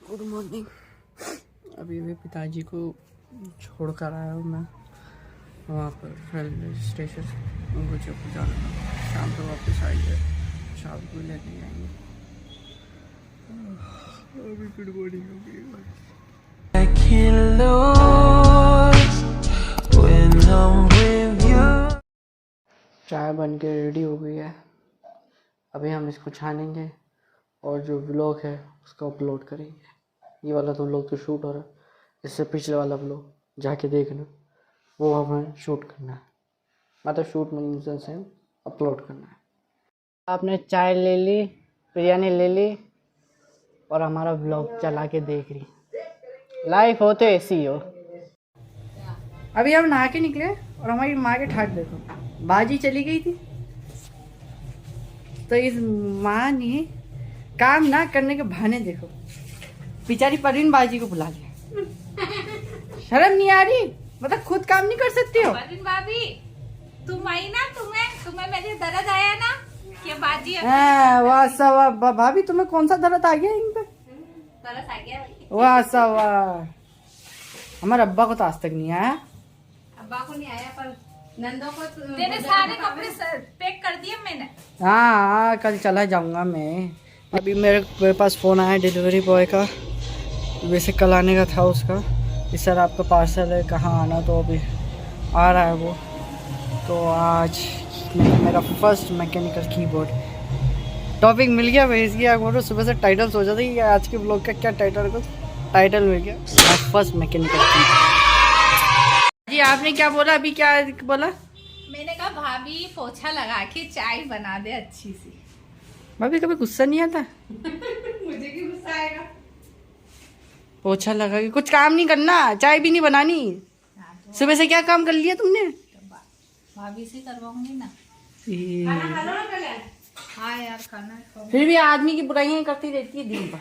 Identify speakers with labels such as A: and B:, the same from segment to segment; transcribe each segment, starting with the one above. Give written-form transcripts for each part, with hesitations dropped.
A: Good morning. अभी भी पिताजी को छोड़ कर आया हूँ मैं वहाँ पर रेलवे स्टेशन। उनको जब जाना था शाम को वापस आएंगे, शाम को लेने आएंगे। अभी गुड मॉर्निंग हो गई। चाय बन के रेडी हो गई है। अभी हम इसको छानेंगे और जो व्लॉग है उसको अपलोड करेंगे। ये वाला तो व्लॉग तो शूट हो रहा है, इससे पिछले वाला व्लॉग जाके देखना, वो हमें शूट करना है। मतलब शूट में से अपलोड करना है। आपने चाय ले ली, बिरयानी ले ली और हमारा व्लॉग चला के देख रही। लाइफ हो तो ऐसी हो। अभी हम नहा के निकले और हमारी माँ के ठाट देखो, बाजी चली गई थी तो इस माँ ने काम ना करने के बहाने देखो बेचारी परवीन बाजी को बुला लिया। शर्म नहीं आ रही? मतलब खुद काम नहीं कर सकती हो?
B: परवीन भाभी तुम आई ना, तुम्हें मेरे दर्द आया ना कि बाजी
A: वाह सा वाह। भाभी तुम्हें कौन सा दर्द आ गया इन पे?
B: दर्द आ गया।
A: वाह सा वाह। हमारे अब्बा को तो आज तक नहीं आया।
B: अब्बा को नहीं आया पर नंदो को तेरे सारे कपड़े पैक कर दिए मैंने।
A: हाँ कल चला जाऊंगा मैं। अभी मेरे पास फ़ोन आया डिलीवरी बॉय का। वैसे कल आने का था उसका, इस सर आपका पार्सल है कहाँ आना, तो अभी आ रहा है वो। तो आज मेरा फर्स्ट मैकेनिकल कीबोर्ड टॉपिक मिल गया। भेज गया बोलो, सुबह से टाइटल सोचा था कि आज के ब्लॉग का क्या टाइटल मिल गया। First mechanical keyboard. जी आपने क्या बोला? अभी क्या बोला?
B: मैंने कहा भाभी पोछा लगा के चाय बना दे अच्छी सी।
A: भाभी कभी गुस्सा नहीं आता?
B: मुझे क्यों गुस्सा आएगा?
A: पोछा लगा के कुछ काम नहीं करना, चाय भी नहीं बनानी। सुबह से क्या काम कर लिया तुमने?
B: भाभी से करवाऊंगी ना। हाँ यार खाना।
A: फिर भी आदमी की बुराइयां करती रहती है दिन भर।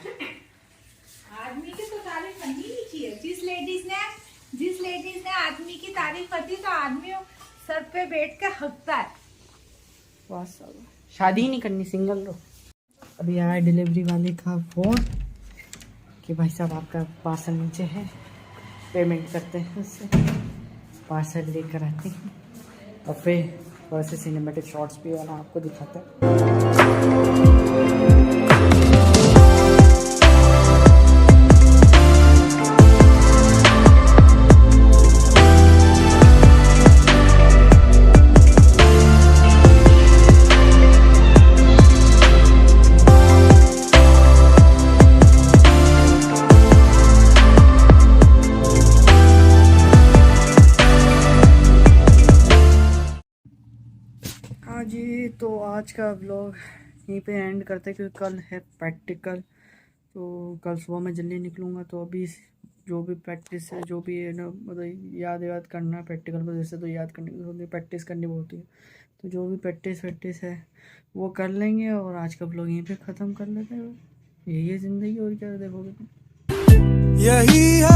B: आदमी की तो तारीफ करनी नहीं चाहिए। जिस लेडीज ने आदमी की तारीफ करती तो आदमी सर पे बैठ के हकता है।
A: शादी ही नहीं करनी, सिंगल रहो। अभी आया डिलीवरी वाले का फोन कि भाई साहब आपका पार्सल नीचे है, पेमेंट करते हैं उससे, पार्सल लेकर आते हैं और फिर थोड़ा से सिनेमेटिक शॉट्स भी वाला आपको दिखाते हैं। हाँ जी, तो आज का व्लॉग यहीं पे एंड करते हैं क्योंकि कल है प्रैक्टिकल। तो कल सुबह मैं जल्दी निकलूँगा। तो अभी जो भी प्रैक्टिस है, जो भी है ना, मतलब याद करना है प्रैक्टिकल में। जैसे तो याद करने की होती है, प्रैक्टिस करनी होती है। तो जो भी प्रैक्टिस है वो कर लेंगे और आज का व्लॉग यहीं पे ख़त्म कर लेते हैं। यही है ज़िंदगी, और क्या देखोगे तुम। यही है